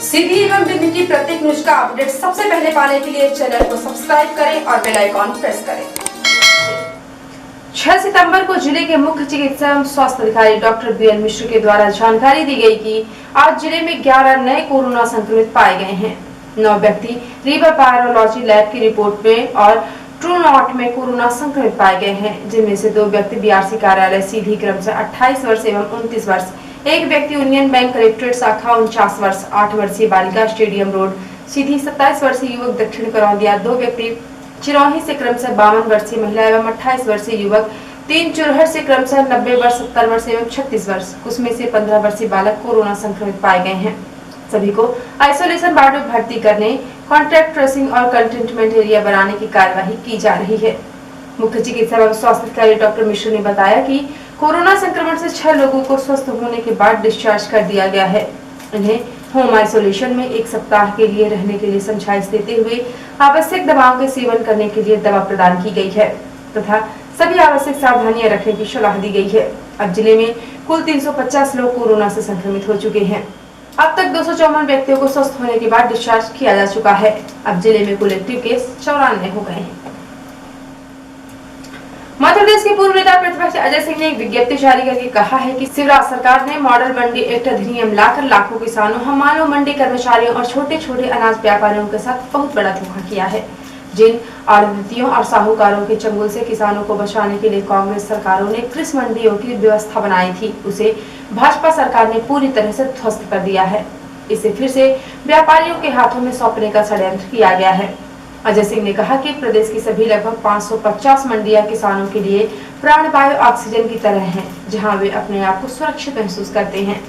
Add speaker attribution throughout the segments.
Speaker 1: सीधी एवं दिल्ली की प्रत्येक न्यूज का अपडेट सबसे पहले पाने के लिए चैनल को सब्सक्राइब करें और बेल आइकॉन प्रेस करें। 6 सितंबर को जिले के मुख्य चिकित्सा एवं स्वास्थ्य अधिकारी डॉक्टर बीएल मिश्र के द्वारा जानकारी दी गई कि आज जिले में 11 नए कोरोना संक्रमित पाए गए हैं। 9 व्यक्ति रीवा वायरोलॉजी लैब की रिपोर्ट में और ट्रू नॉट में कोरोना संक्रमित पाए गए हैं, जिनमें से 2 व्यक्ति बीआरसी कार्यालय सीधी क्रमशः 28 वर्ष एवं 29 वर्ष, एक व्यक्ति यूनियन बैंक कलेक्ट्रेट शाखा 49 वर्ष, 8 वर्षीय बालिका स्टेडियम रोड सीधी, 27 वर्षीय युवक दक्षिण करौंदिया, 2 व्यक्ति चिरौही से क्रमशः 52 वर्षीय महिला एवं 28 वर्षीय युवक, 3 चुरहट से क्रमशः 90 वर्ष, 70 वर्ष एवं 36 वर्ष, उसमें से 15 वर्षीय बालक कोरोना संक्रमित पाए गए हैं। सभी को आइसोलेशन वार्ड में भर्ती करने, कॉन्ट्रैक्ट ट्रेसिंग और कंटेनमेंट एरिया बनाने की कार्यवाही की जा रही है। मुख्य चिकित्सा एवं स्वास्थ्य अधिकारी डॉक्टर मिश्र ने बताया कि कोरोना संक्रमण से 6 लोगों को स्वस्थ होने के बाद डिस्चार्ज कर दिया गया है। इन्हें होम आइसोलेशन में 1 सप्ताह के लिए रहने के लिए समझाइश देते हुए आवश्यक दवाओं के सेवन करने के लिए दवा प्रदान की गई है तथा सभी आवश्यक सावधानियां रखने की सलाह दी गई है। अब जिले में कुल 350 लोग कोरोना से संक्रमित हो चुके हैं। अब तक 254 व्यक्तियों को स्वस्थ होने के बाद डिस्चार्ज किया जा चुका है। अब जिले में कुल एक्टिव केस 94 हो गए हैं। मध्य प्रदेश के पूर्व नेता प्रतिपक्ष अजय सिंह ने एक विज्ञप्ति जारी करके कहा है कि शिवराज सरकार ने मॉडल मंडी एक्ट अधिनियम लाकर लाखों किसानों, हमालों, मंडी कर्मचारियों और छोटे छोटे अनाज व्यापारियों के साथ बहुत बड़ा धोखा किया है। जिन आढ़तियों और साहूकारों के चंगुल से किसानों को बचाने के लिए कांग्रेस सरकारों ने कृषि मंडियों की व्यवस्था बनाई थी, उसे भाजपा सरकार ने पूरी तरह से ध्वस्त कर दिया है। इसे फिर से व्यापारियों के हाथों में सौंपने का षड्यंत्र किया गया है। अजय सिंह ने कहा कि प्रदेश की सभी लगभग 550 मंडियां किसानों के लिए प्राणवायु ऑक्सीजन की तरह हैं, जहां वे अपने आप को सुरक्षित महसूस करते हैं।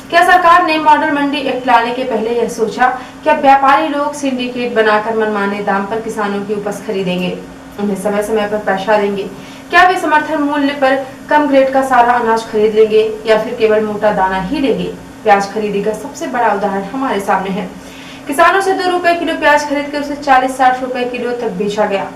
Speaker 1: क्या सरकार ने मॉडल मंडी एक्ट लाने के पहले यह सोचा कि अब व्यापारी लोग सिंडिकेट बनाकर मनमाने दाम पर किसानों की उपज खरीदेंगे, उन्हें समय समय पर पैसा देंगे? क्या वे समर्थन मूल्य पर कम ग्रेड का सारा अनाज खरीद लेंगे या फिर केवल मोटा दाना ही लेंगे? प्याज खरीदी का सबसे बड़ा उदाहरण हमारे सामने है। किसानों से 2 रुपए किलो प्याज खरीद कर उसे 40-60 रुपए किलो तक बेचा गया।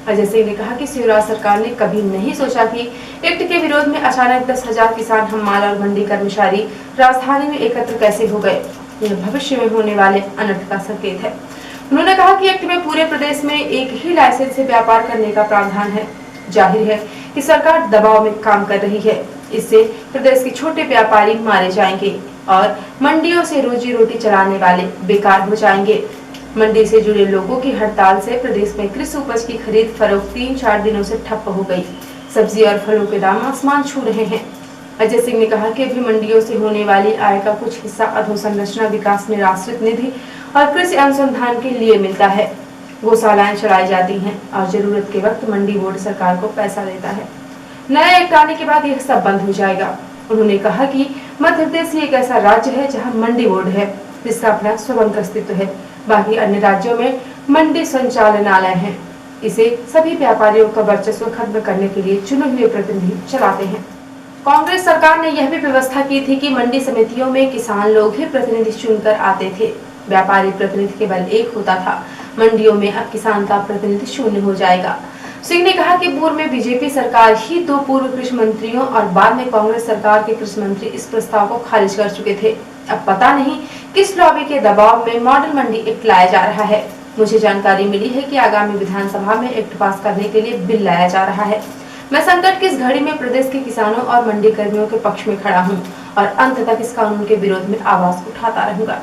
Speaker 1: अजय सिंह ने कहा कि शिवराज सरकार ने कभी नहीं सोचा कि एक्ट के विरोध में अचानक 10,000 किसान, हमाल और मंडी कर्मचारी राजधानी में एकत्र कैसे हो गए। यह भविष्य में होने वाले अनर्थ का संकेत है। उन्होंने कहा कि एक्ट में पूरे प्रदेश में एक ही लाइसेंस से व्यापार करने का प्रावधान है। जाहिर है कि सरकार दबाव में काम कर रही है। इससे प्रदेश के छोटे व्यापारी मारे जाएंगे और मंडियों से रोजी रोटी चलाने वाले बेकार हो जाएंगे। मंडी से जुड़े लोगों की हड़ताल से प्रदेश में कृषि उपज की खरीद फरोख्त 3-4 दिनों से ठप हो गई। सब्जी और फलों के दाम आसमान छू रहे हैं। अजय सिंह ने कहा कि अभी मंडियों से होने वाली आय का कुछ हिस्सा अधोसंरचना विकास निराश्रित निधि और कृषि अनुसंधान के लिए मिलता है। गौशालाएं चलाई जाती हैं और जरूरत के वक्त मंडी बोर्ड सरकार को पैसा देता है। नया एक्ट आने के बाद यह सब बंद हो जाएगा। उन्होंने कहा कि मध्य प्रदेश एक ऐसा राज्य है जहां मंडी बोर्ड है, जिसका अपना स्वतंत्र अस्तित्व है। बाकी अन्य राज्यों में मंडी संचालनालय हैं। इसे सभी व्यापारियों का वर्चस्व खत्म करने के लिए चुने हुए प्रतिनिधि चलाते हैं। कांग्रेस सरकार ने यह भी व्यवस्था की थी कि मंडी समितियों में किसान लोग ही प्रतिनिधि चुनकर आते थे। व्यापारी प्रतिनिधि केवल एक होता था। मंडियों में अब किसान का प्रतिनिधि शून्य हो जाएगा। सिंह ने कहा कि पूर्व में बीजेपी सरकार ही 2 पूर्व कृषि मंत्रियों और बाद में कांग्रेस सरकार के कृषि मंत्री इस प्रस्ताव को खारिज कर चुके थे। अब पता नहीं किस लॉबी के दबाव में मॉडल मंडी एक्ट लाया जा रहा है। मुझे जानकारी मिली है कि आगामी विधानसभा में एक्ट पास करने के लिए बिल लाया जा रहा है। मैं संकट की इस घड़ी में प्रदेश के किसानों और मंडी कर्मियों के पक्ष में खड़ा हूं और अंत तक इस कानून के विरोध में आवाज उठाता रहूंगा।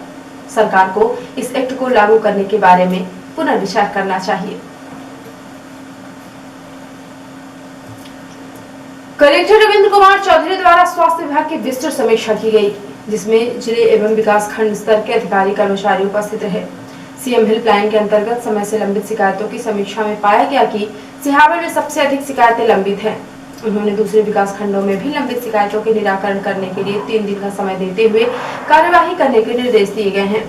Speaker 1: सरकार को इस एक्ट को लागू करने के बारे में पुनर्विचार करना चाहिए। कलेक्टर रविंद्र कुमार चौधरी द्वारा स्वास्थ्य विभाग की विस्तृत समीक्षा की गई, जिसमें जिले एवं विकास खंड स्तर के अधिकारी कर्मचारी उपस्थित रहे। सीएम हेल्पलाइन के अंतर्गत समय से लंबित शिकायतों की समीक्षा में पाया गया कि सिहावा में सबसे अधिक शिकायतें लंबित हैं। उन्होंने दूसरे विकास खंडों में भी लंबित शिकायतों के निराकरण करने के लिए 3 दिन का समय देते हुए कार्यवाही करने के निर्देश दिए गए हैं।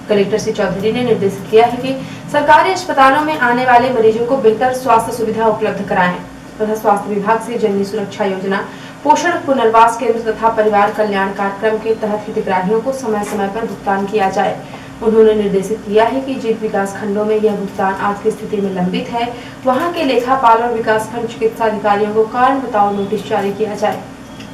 Speaker 1: कलेक्टर श्री चौधरी ने निर्देशित किया है कि सरकारी अस्पतालों में आने वाले मरीजों को बेहतर स्वास्थ्य सुविधा उपलब्ध कराएं तथा स्वास्थ्य विभाग से जननी सुरक्षा योजना, पोषण पुनर्वास केंद्र तथा परिवार कल्याण कार्यक्रम के तहत हितग्राहियों को समय समय पर भुगतान किया जाए। उन्होंने निर्देशित किया है कि जिन विकास खंडों में यह भुगतान आज की स्थिति में लंबित है, वहां के लेखापाल और विकास खंड चिकित्सा अधिकारियों को कारण बताओ नोटिस जारी किया जाए।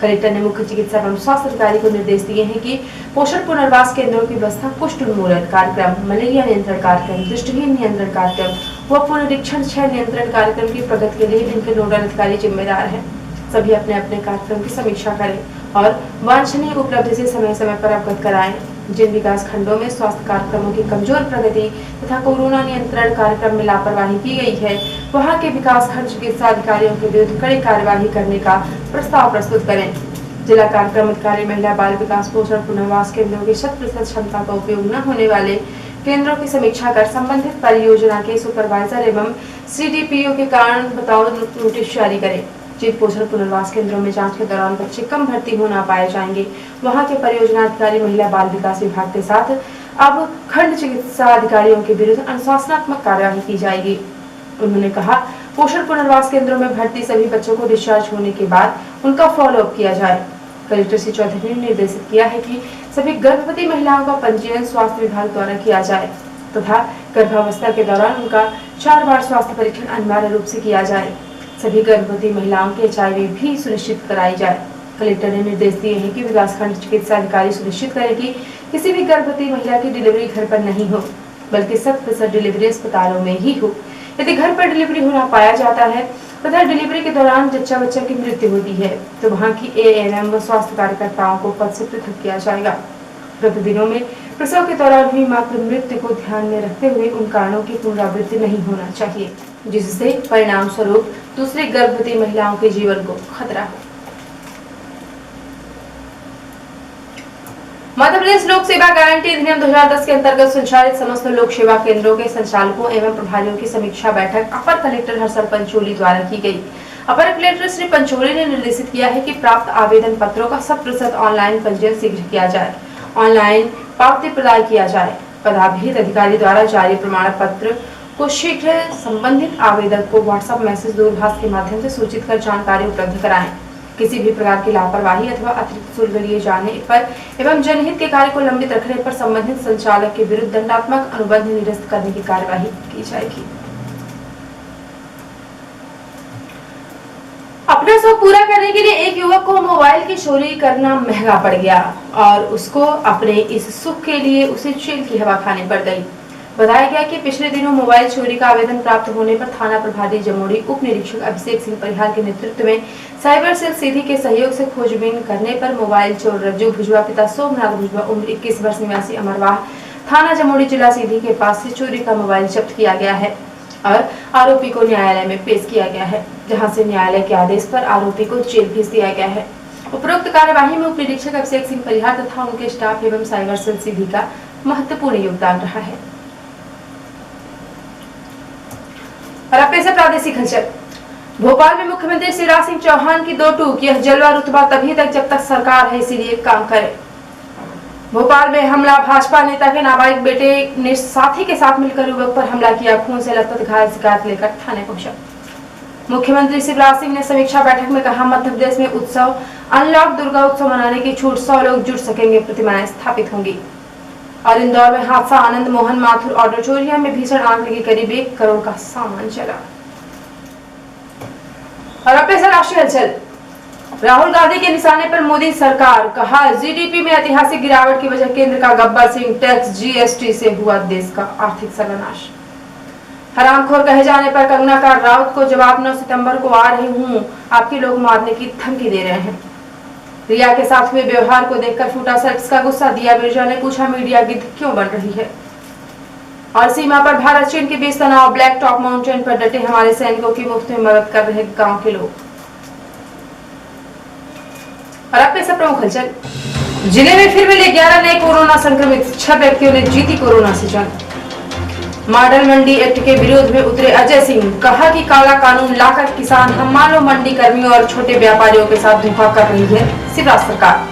Speaker 1: कलेक्टर ने मुख्य चिकित्सा एवं स्वास्थ्य अधिकारी को निर्देश दिए हैं कि पोषण पुनर्वास केंद्रों की व्यवस्था, कुष्ठ उन्मूलन कार्यक्रम, मलेरिया नियंत्रण कार्यक्रम, दृष्टिहीन नियंत्रण कार्यक्रम व पुनरीक्षण क्षय नियंत्रण कार्यक्रम की प्रगति के लिए इनके नोडल अधिकारी जिम्मेदार हैं। सभी अपने अपने कार्यक्रम की समीक्षा करें और वांछनीय उपलब्धि से समय समय पर अवगत कराएं। जिन विकास खंडों में स्वास्थ्य कार्यक्रमों की कमजोर प्रगति तथा कोरोना नियंत्रण कार्यक्रम में लापरवाही की गई है, वहां के विकास खंड चिकित्सा अधिकारियों के विरुद्ध कड़ी कार्यवाही करने का प्रस्ताव प्रस्तुत करें। जिला कार्यक्रम अधिकारी महिला बाल विकास पोषण पुनर्वास केंद्रों की 100% क्षमता का उपयोग न होने वाले केंद्रों की समीक्षा कर संबंधित परियोजना के सुपरवाइजर एवं CDPO के कारण बताओ नोटिस जारी करें। जिन पोषण पुनर्वास केंद्रों में जांच के दौरान बच्चे कम भर्ती हो ना पाए जाएंगे, वहां के परियोजना अधिकारी महिला बाल विकास विभाग के साथ अब खंड चिकित्सा अधिकारियों के विरुद्ध अनुशासनात्मक कार्यवाही की जाएगी। उन्होंने कहा, पोषण पुनर्वास केंद्रों में भर्ती सभी बच्चों को डिस्चार्ज होने के बाद उनका फॉलोअप किया जाए। कलेक्टर श्री चौधरी ने निर्देशित किया है कि सभी गर्भवती महिलाओं का पंजीयन स्वास्थ्य विभाग द्वारा किया जाए तथा गर्भावस्था के दौरान उनका 4 बार स्वास्थ्य परीक्षण अनिवार्य रूप से किया जाए। सभी गर्भवती महिलाओं के HIV भी सुनिश्चित कराई जाए। कलेक्टर ने निर्देश दिए हैं कि विकासखंड चिकित्सा अधिकारी सुनिश्चित करें कि किसी भी गर्भवती महिला की डिलीवरी घर पर नहीं हो, बल्कि 100% डिलीवरी अस्पतालों में ही हो। यदि घर पर डिलीवरी होना पाया जाता है तथा डिलीवरी के दौरान जच्चा बच्चा की मृत्यु होती है तो वहां की ANM व स्वास्थ्य कार्यकर्ताओं को पद से पृथक किया जाएगा। प्रतिदिनों में प्रसव के दौरान हुई मातृ मृत्यु को ध्यान में रखते हुए उन कारणों की पुनरावृत्ति नहीं होना चाहिए, जिससे परिणाम स्वरूप दूसरी गर्भवती महिलाओं के जीवन को खतरा हो। मध्य प्रदेश लोक सेवा गारंटी अधिनियम 2010 के अंतर्गत संचालित समस्त लोक सेवा केंद्रों के संचालकों एवं प्रभारियों की समीक्षा बैठक अपर कलेक्टर हर्षल पंचोली द्वारा की गई। अपर कलेक्टर श्री पंचोली ने निर्देशित किया है कि प्राप्त आवेदन पत्रों का 100% ऑनलाइन पंजीयन शीघ्र किया जाए, ऑनलाइन पावती प्रदान किया जाए। पदाभिहित अधिकारी द्वारा जारी प्रमाण पत्र को शीघ्र संबंधित आवेदक को व्हाट्सएप मैसेज दूरभाष के माध्यम से सूचित कर जानकारी उपलब्ध कराएं। किसी भी प्रकार की लापरवाही अथवा अतिरिक्त शुल्क लिए जाने पर एवं जनहित के कार्य को लंबित रखने पर संबंधित संचालक के विरुद्ध दंडात्मक अनुबंध निरस्त करने की कार्यवाही की जाएगी। अपना शौक पूरा करने के लिए एक युवक को मोबाइल की चोरी करना महंगा पड़ गया और उसको अपने इस सुख के लिए उसे जेल की हवा खानी पड़ गई। बताया गया कि पिछले दिनों मोबाइल चोरी का आवेदन प्राप्त होने पर थाना प्रभारी जमोड़ी उप निरीक्षक अभिषेक सिंह परिहार के नेतृत्व में साइबर सेल सीधी के सहयोग से खोजबीन करने पर मोबाइल चोर रज्जू भुजवा पिता सोमनाथ भुजवा उम्र 21 वर्ष निवासी अमरवाह थाना जमोड़ी जिला सीधी के पास से चोरी का मोबाइल जब्त किया गया है और आरोपी को न्यायालय में पेश किया गया है, जहां से न्यायालय के आदेश पर आरोपी को जेल भेज दिया गया है। उपरोक्त कार्यवाही में उप निरीक्षक अभिषेक सिंह परिहार तथा उनके स्टाफ एवं साइबर सेल सीधी का महत्वपूर्ण योगदान रहा है। और अब पेश है प्रादेशिक हलचल। भोपाल में मुख्यमंत्री शिवराज सिंह चौहान की 2 टूक, यह जलवा रुतबा तभी तक जब तक सरकार है, इसीलिए काम करे। भोपाल में हमला, भाजपा नेता के नाबालिग बेटे ने साथी के साथ मिलकर युवक पर हमला किया, खून से लथपथ घायल शिकायत लेकर थाने पहुंचा। मुख्यमंत्री शिवराज सिंह ने समीक्षा बैठक में कहा, मध्य प्रदेश में उत्सव अनलॉक दुर्गा उत्सव मनाने की छूट 100 लोग जुड़ सकेंगे, प्रतिमाएं स्थापित होंगी। और इंदौर में हादसा, आनंद मोहन माथुर ऑडिटोरियम में भीषण आग लगी, करीब 1 करोड़ का सामान जला। और अब से राष्ट्रीय हलचल। राहुल गांधी के निशाने पर मोदी सरकार, कहा GDP में ऐतिहासिक गिरावट की वजह केंद्र का गब्बर सिंह, टैक्स GST से हुआ देश का आर्थिक सर्वनाश। हरामखोर कहे जाने पर कंगना का राउत को जवाब, 9 सितंबर को आ रही हूँ, आपके लोग मारने की धमकी दे रहे हैं। रिया के साथ हुए व्यवहार को देखकर फूटा सर्कस का गुस्सा, दिया मिर्जा ने पूछा मीडिया गिद्ध क्यों बन रही है। और सीमा पर भारत चीन के बीच तनाव, ब्लैक टॉप माउंटेन पर डटे हमारे सैनिकों की मुफ्त में मदद कर रहे गांव के लोग। और अब पेश है प्रमुख हलचल। जिले में फिर मिले 11 नए कोरोना संक्रमित, 6 व्यक्तियों ने जीती कोरोना से जंग। मॉडल मंडी एक्ट के विरोध में उतरे अजय सिंह, कहा कि काला कानून लाकर किसान, हम मानो मंडी कर्मियों और छोटे व्यापारियों के साथ धोखा कर रही है शिवराज सरकार।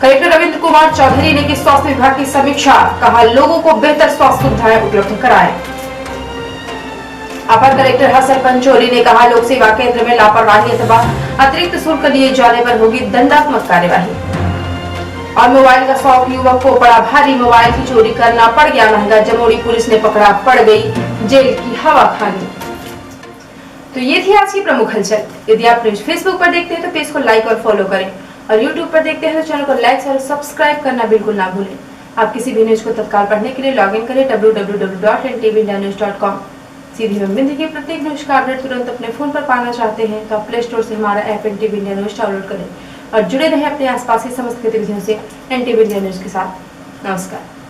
Speaker 1: कलेक्टर रविंद्र कुमार चौधरी ने की स्वास्थ्य विभाग की समीक्षा, कहा लोगों को बेहतर स्वास्थ्य सुविधाएं उपलब्ध कराएं। अपर कलेक्टर हर्षल पंचोली ने कहा, लोक सेवा केंद्र में लापरवाही अथवा अतिरिक्त शुल्क लिए जाने पर होगी दंडात्मक कार्यवाही। और मोबाइल का शौक युवक को पड़ा भारी, मोबाइल की चोरी करना पड़ गया महंगा, जमोड़ी पुलिस ने पकड़ा, पड़ गई जेल की हवा खानी। तो ये थी आज की प्रमुख हलचल। यदि आप न्यूज फेसबुक पर देखते हैं तो पेज को लाइक और फॉलो करें, और यूट्यूब पर देखते हैं तो चैनल को लाइक और सब्सक्राइब करना बिल्कुल ना भूलें। आप किसी भी न्यूज को तत्काल पढ़ने के लिए लॉग इन करें www.ntvnews.com। सीधी हिंदी की प्रत्येक न्यूज का अपडेट तुरंत अपने फोन पर पाना चाहते हैं तो आप प्ले स्टोर से हमारा app NTV India news download करें और जुड़े रहें अपने आसपास की समस्त गतिविधियों से NTV इंडिया न्यूज के साथ। नमस्कार।